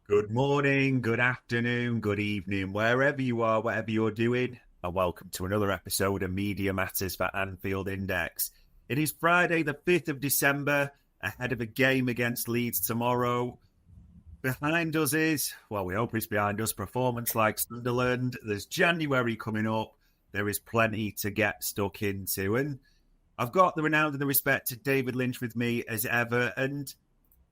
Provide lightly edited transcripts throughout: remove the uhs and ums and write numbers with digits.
Good morning, good afternoon, good evening, wherever you are, whatever you're doing, and welcome to another episode of Media Matters for Anfield Index. It is Friday, the 5th of December, ahead of a game against Leeds tomorrow. Behind us is, well, we hope it's behind us, performance like Sunderland. There's January coming up. There is plenty to get stuck into. And I've got the renowned and the respected David Lynch with me as ever. And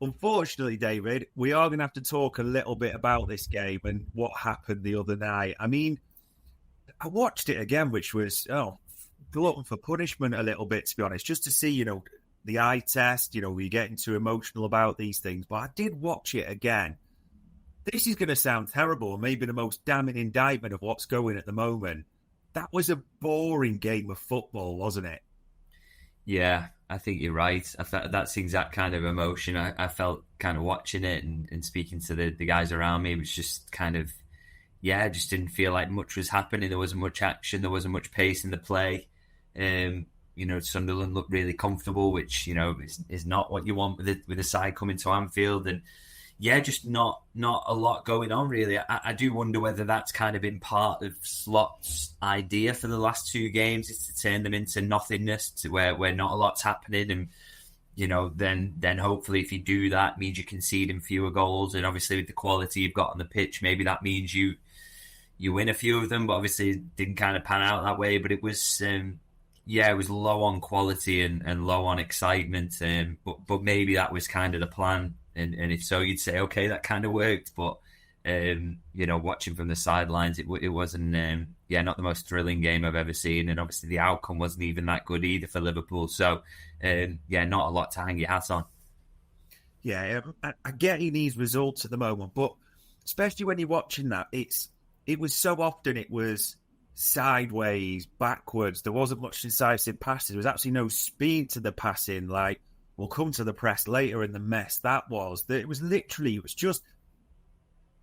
unfortunately, David, we are going to have to talk a little bit about this game and what happened the other night. I mean, I watched it again, which was, glutton for punishment a little bit, to be honest, just to see, the eye test, we're getting too emotional about these things. But I did watch it again. This is going to sound terrible, maybe the most damning indictment of what's going at the moment. That was a boring game of football, wasn't it? Yeah, I think you're right. I thought that's the exact kind of emotion I felt kind of watching it and speaking to the guys around me. It was just kind of, I just didn't feel like much was happening. There wasn't much action. There wasn't much pace in the play. Sunderland looked really comfortable, which, is not what you want with a side coming to Anfield. And just not a lot going on, really. I do wonder whether that's kind of been part of Slot's idea for the last two games, is to turn them into nothingness, to where not a lot's happening. And, then hopefully if you do that, means you're conceding fewer goals. And obviously with the quality you've got on the pitch, maybe that means you win a few of them. But obviously it didn't kind of pan out that way. But it was... it was low on quality and low on excitement. But maybe that was kind of the plan. And if so, you'd say, okay, that kind of worked. But, watching from the sidelines, it wasn't, not the most thrilling game I've ever seen. And obviously the outcome wasn't even that good either for Liverpool. So, not a lot to hang your hat on. Yeah, I get he needs results at the moment. But especially when you're watching that, it was so often it was sideways, backwards. There wasn't much decisive passes. There was actually no speed to the passing. Like, we'll come to the press later in the mess that was. It was just,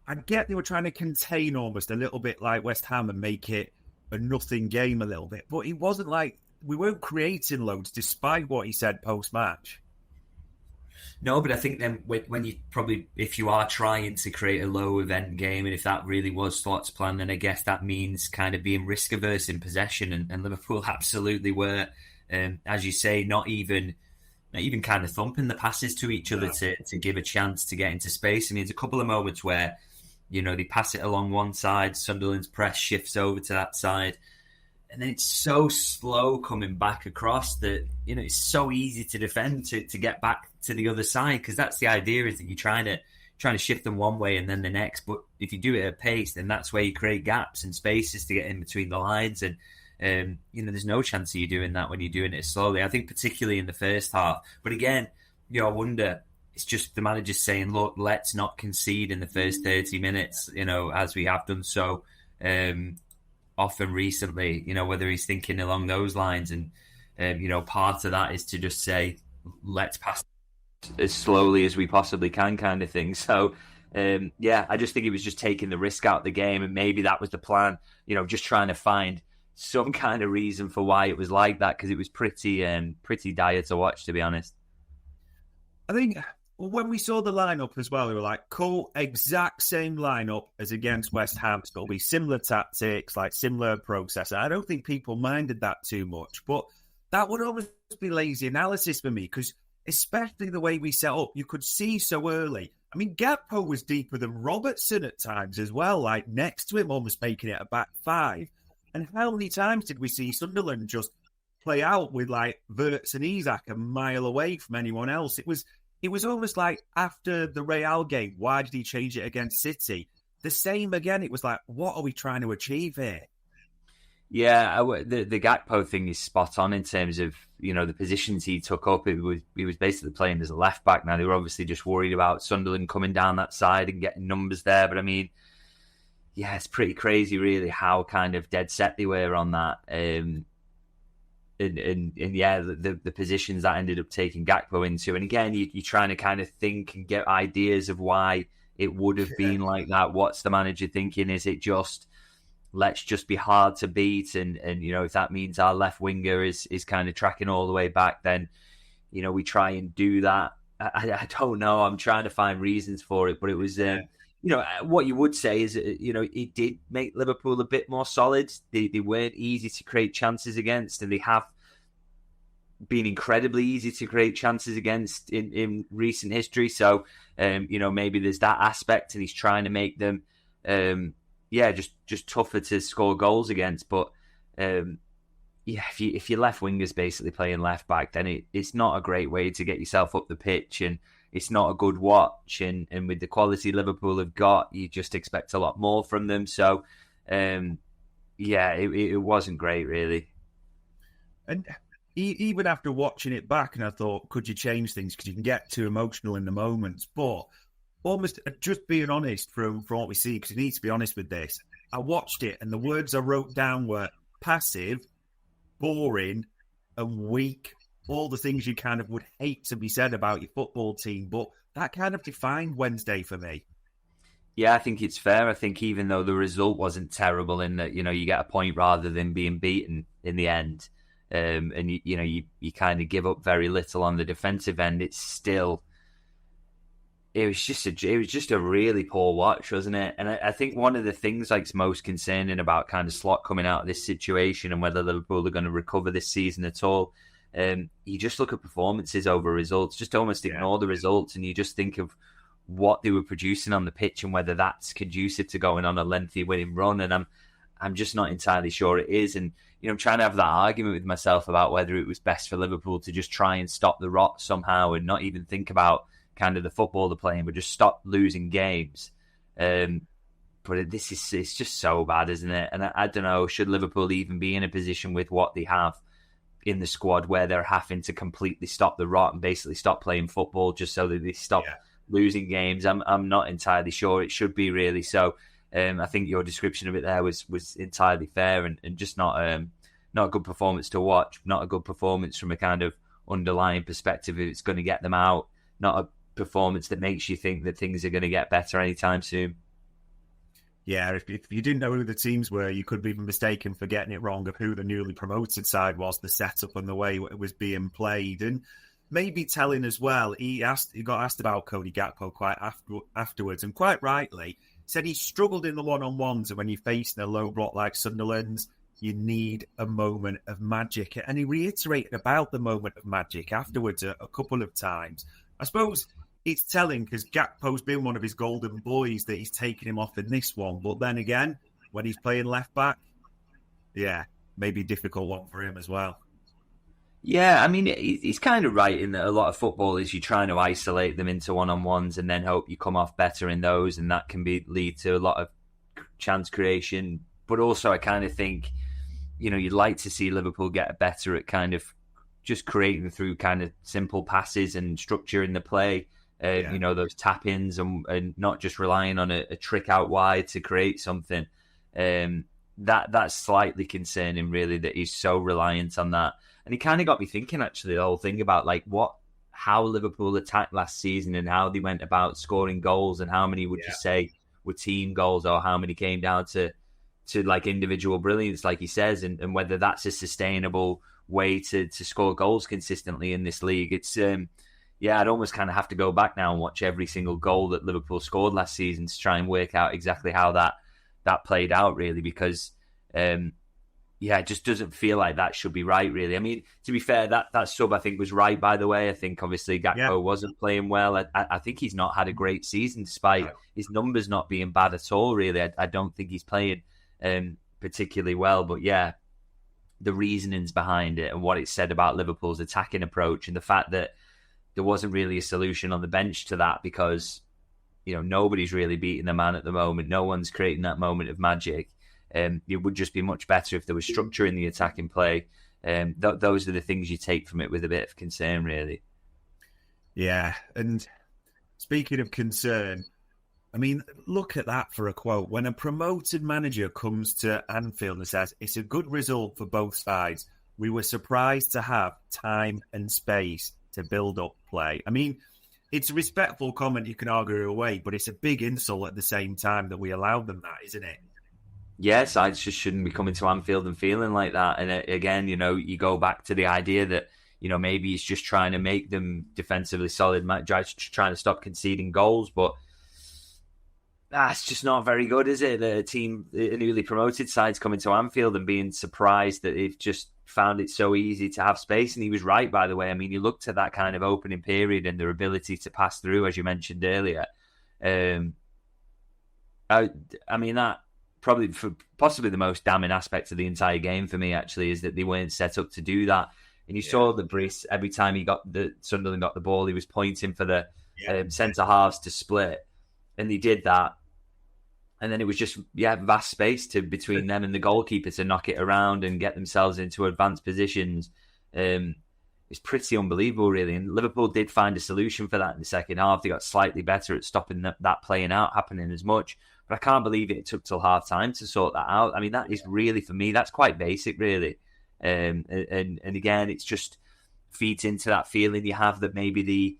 I get they were trying to contain almost a little bit like West Ham and make it a nothing game a little bit. But it wasn't like, we weren't creating loads despite what he said post-match. No, but I think then when you probably, if you are trying to create a low event game, and if that really was Slot's plan, then I guess that means kind of being risk averse in possession, and Liverpool absolutely were, as you say, not even kind of thumping the passes to each other to give a chance to get into space. I mean, there's a couple of moments where, they pass it along one side, Sunderland's press shifts over to that side, and then it's so slow coming back across that, it's so easy to defend to get back to the other side, because that's the idea, is that you're trying to shift them one way and then the next. But if you do it at pace, then that's where you create gaps and spaces to get in between the lines. And, there's no chance of you doing that when you're doing it slowly. I think particularly in the first half. But again, I wonder, it's just the manager saying, look, let's not concede in the first 30 minutes, as we have done so often recently, whether he's thinking along those lines. And, part of that is to just say, let's pass as slowly as we possibly can, kind of thing. So, I just think he was just taking the risk out of the game, and maybe that was the plan, just trying to find some kind of reason for why it was like that, because it was pretty dire to watch, to be honest. I think when we saw the lineup as well, we were like, cool, exact same lineup as against West Ham. So it'll be similar tactics, like similar process. I don't think people minded that too much, but that would almost be lazy analysis for me, because especially the way we set up, you could see so early. I mean, Gakpo was deeper than Robertson at times as well, like next to him, almost making it a back five. And how many times did we see Sunderland just play out with like Wirtz and Isak a mile away from anyone else? It was almost like after the Real game, why did he change it against City? The same again. It was like, what are we trying to achieve here? Yeah, the Gakpo thing is spot on in terms of, the positions he took up. He was basically playing as a left back. Now, they were obviously just worried about Sunderland coming down that side and getting numbers there. But I mean, it's pretty crazy, really, how kind of dead set they were on that. The positions that ended up taking Gakpo into. And again, you're trying to kind of think and get ideas of why it would have been like that. What's the manager thinking? Is it just, let's just be hard to beat? And if that means our left winger is kind of tracking all the way back, then, we try and do that. I don't know. I'm trying to find reasons for it, but it was what you would say is, it did make Liverpool a bit more solid. They weren't easy to create chances against, and they have been incredibly easy to create chances against in recent history. So, maybe there's that aspect, and he's trying to make them, just tougher to score goals against. But if your left winger's basically playing left back, then it's not a great way to get yourself up the pitch, and it's not a good watch. And with the quality Liverpool have got, you just expect a lot more from them. So, it wasn't great, really. And even after watching it back, and I thought, could you change things? Because you can get too emotional in the moments. But almost just being honest from what we see, because you need to be honest with this. I watched it, and the words I wrote down were passive, boring, and weak. All the things you kind of would hate to be said about your football team. But that kind of defined Wednesday for me. Yeah, I think it's fair. I think even though the result wasn't terrible in that, you get a point rather than being beaten in the end, and you kind of give up very little on the defensive end. It was just a really poor watch, wasn't it? And I think one of the things that's most concerning about kind of Slot coming out of this situation and whether Liverpool are going to recover this season at all, you just look at performances over results, just almost ignore the results, and you just think of what they were producing on the pitch and whether that's conducive to going on a lengthy winning run. And I'm just not entirely sure it is. And I'm trying to have that argument with myself about whether it was best for Liverpool to just try and stop the rot somehow and not even think about kind of the football they're playing, but just stop losing games. But it's just so bad, isn't it? And I don't know, should Liverpool even be in a position with what they have in the squad where they're having to completely stop the rot and basically stop playing football just so that they stop losing games? I'm not entirely sure it should be, really. So I think your description of it there was entirely fair, and just not a good performance to watch, not a good performance from a kind of underlying perspective if it's going to get them out, not a performance that makes you think that things are going to get better anytime soon. Yeah, if you didn't know who the teams were, you could be mistaken for getting it wrong of who the newly promoted side was, the setup and the way it was being played. And maybe telling as well, he got asked about Cody Gakpo quite afterwards, and quite rightly, said he struggled in the one-on-ones, and when you're facing a low block like Sunderland's, you need a moment of magic. And he reiterated about the moment of magic afterwards a couple of times. I suppose it's telling because Gakpo's been one of his golden boys that he's taken him off in this one. But then again, when he's playing left back, maybe a difficult one for him as well. Yeah, I mean, he's kind of right in that a lot of footballers, you're trying to isolate them into one-on-ones and then hope you come off better in those, and that can lead to a lot of chance creation. But also, I kind of think, you'd like to see Liverpool get better at kind of just creating through kind of simple passes and structure in the play. Those tap-ins and not just relying on a trick out wide to create something. That's slightly concerning, really, that he's so reliant on that. And he kind of got me thinking, actually, the whole thing about how Liverpool attacked last season and how they went about scoring goals and how many would you say were team goals or how many came down to like individual brilliance, like he says, and whether that's a sustainable way to score goals consistently in this league. It's I'd almost kind of have to go back now and watch every single goal that Liverpool scored last season to try and work out exactly how that played out, really, because it just doesn't feel like that should be right, really. I mean, to be fair, that sub I think was right, by the way. I think obviously Gakpo wasn't playing well. I think he's not had a great season despite his numbers not being bad at all, really. I don't think he's playing particularly well, but the reasonings behind it and what it said about Liverpool's attacking approach and the fact that there wasn't really a solution on the bench to that because, nobody's really beating the man at the moment. No one's creating that moment of magic. It would just be much better if there was structure in the attacking play. Those are the things you take from it with a bit of concern, really. Yeah, and speaking of concern, I mean, look at that for a quote. When a promoted manager comes to Anfield and says, it's a good result for both sides, we were surprised to have time and space to build up play. I mean, it's a respectful comment you can argue away, but it's a big insult at the same time that we allowed them that, isn't it? Yeah, sides just shouldn't be coming to Anfield and feeling like that. And again, you go back to the idea that, maybe he's just trying to make them defensively solid, trying to stop conceding goals. But That's just not very good, is it? The team, the newly promoted side's coming to Anfield and being surprised that they've just found it so easy to have space. And he was right, by the way. I mean, you looked at that kind of opening period and their ability to pass through, as you mentioned earlier. Um, I mean, that possibly the most damning aspect of the entire game for me, actually, is that they weren't set up to do that. And you saw the Brice, every time Sunderland got the ball, he was pointing for the centre halves to split. And they did that. And then it was just, vast space between them and the goalkeeper to knock it around and get themselves into advanced positions. It's pretty unbelievable, really. And Liverpool did find a solution for that in the second half. They got slightly better at stopping that playing out happening as much. But I can't believe it took till half time to sort that out. I mean, that is really, for me, that's quite basic, really. And again, it's just feeds into that feeling you have that maybe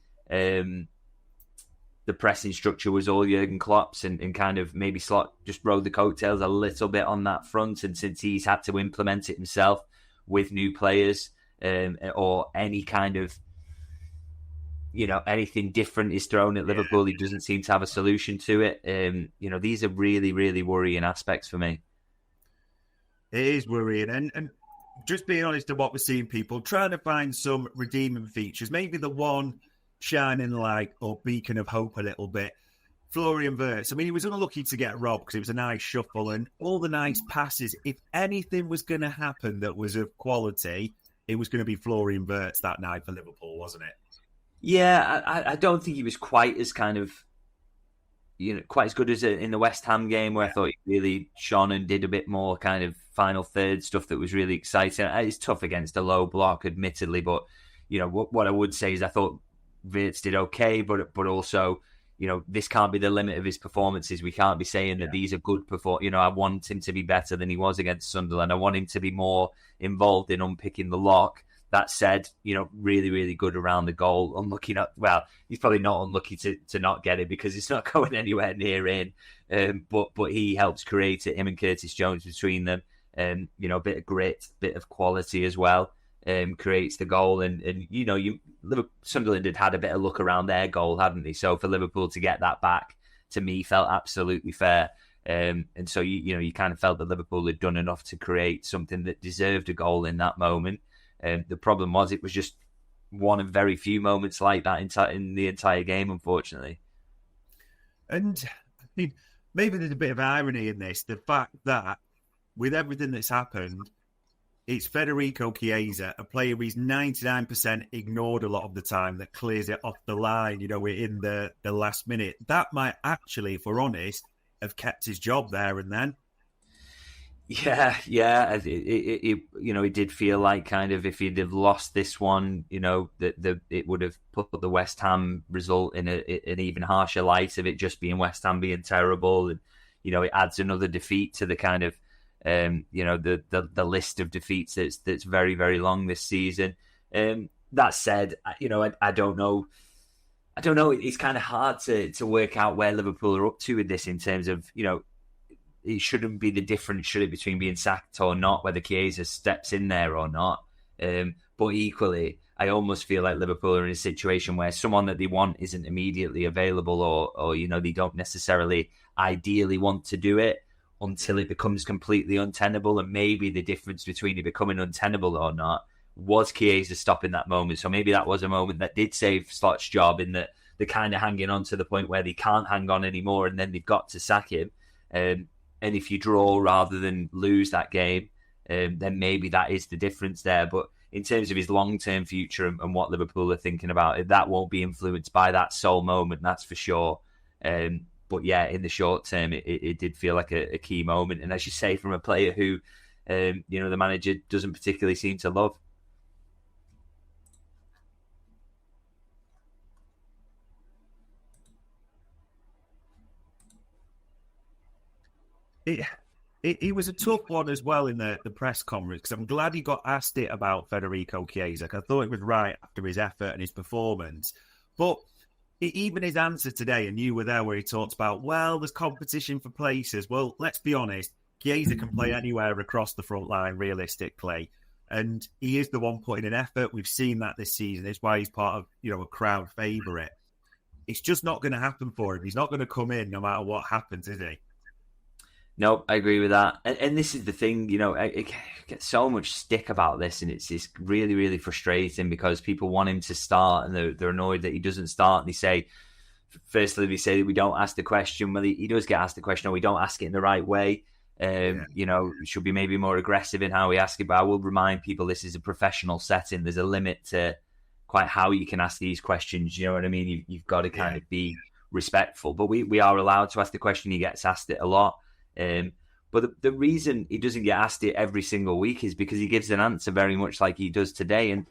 the pressing structure was all Jurgen Klopp's and kind of maybe Slot just rode the coattails a little bit on that front. And since he's had to implement it himself with new players or any kind of, anything different is thrown at Liverpool, he doesn't seem to have a solution to it. These are really, really worrying aspects for me. It is worrying. And just being honest to what we're seeing, people trying to find some redeeming features, maybe the one shining light or beacon of hope a little bit. Florian Wirtz, I mean, he was unlucky to get robbed because it was a nice shuffle and all the nice passes. If anything was going to happen that was of quality, it was going to be Florian Wirtz that night for Liverpool, wasn't it? Yeah, I don't think he was quite as kind of, quite as good as in the West Ham game where I thought he really shone and did a bit more kind of final third stuff that was really exciting. It's tough against a low block, admittedly, but, what I would say is I thought Wirtz did okay, but also, this can't be the limit of his performances. We can't be saying that these are good performances. I want him to be better than he was against Sunderland. I want him to be more involved in unpicking the lock. That said, really, really good around the goal. Unlucky he's probably not unlucky to not get it because it's not going anywhere near in. But he helps create it, him and Curtis Jones between them. A bit of grit, bit of quality as well. Creates the goal, and Sunderland had a bit of luck around their goal, hadn't they? So for Liverpool to get that back, to me, felt absolutely fair. And so you kind of felt that Liverpool had done enough to create something that deserved a goal in that moment. The problem was it was just one of very few moments like that in the entire game, unfortunately. And I mean, maybe there's a bit of irony in this, the fact that with everything that's happened, it's Federico Chiesa, a player he's 99% ignored a lot of the time, that clears it off the line, we're in the last minute. That might actually, if we're honest, have kept his job there and then. Yeah. It did feel like kind of if he'd have lost this one, that it would have put the West Ham result in an even harsher light of it just being West Ham being terrible. And, it adds another defeat to the kind of, the list of defeats that's very, very long this season. That said, I don't know. It's kind of hard to work out where Liverpool are up to with this in terms of, it shouldn't be the difference, should it, between being sacked or not, whether Chiesa steps in there or not. But equally, I almost feel like Liverpool are in a situation where someone that they want isn't immediately available or they don't necessarily ideally want to do it until it becomes completely untenable. And maybe the difference between it becoming untenable or not was Chiesa stopping that moment. So maybe that was a moment that did save Slot's job in that they're kind of hanging on to the point where they can't hang on anymore and then they've got to sack him. And if you draw rather than lose that game, then maybe that is the difference there. But in terms of his long-term future and what Liverpool are thinking about, that won't be influenced by that sole moment, that's for sure. But yeah, in the short term, it did feel like a key moment. And as you say, from a player who, the manager doesn't particularly seem to love. It was a tough one as well in the press conference because I'm glad he got asked it about Federico Chiesa because I thought it was right after his effort and his performance. But even his answer today, and you were there where he talked about, well, there's competition for places. Well, let's be honest, Chiesa can play anywhere across the front line realistically. And he is the one putting in effort. We've seen that this season. It's why he's part of, a crowd favourite. it's just not going to happen for him. He's not going to come in no matter what happens, is he? No, I agree with that. And this is the thing, it gets so much stick about this, and it's really, really frustrating because people want him to start and they're annoyed that he doesn't start. And they say, firstly, they say that we don't ask the question. Well, he does get asked the question, or we don't ask it in the right way. Should be maybe more aggressive in how we ask it. But I will remind people this is a professional setting. There's a limit to quite how you can ask these questions. You know what I mean? You've got to kind of be respectful. But we are allowed to ask the question. He gets asked it a lot. But the reason he doesn't get asked it every single week is because he gives an answer very much like he does today. And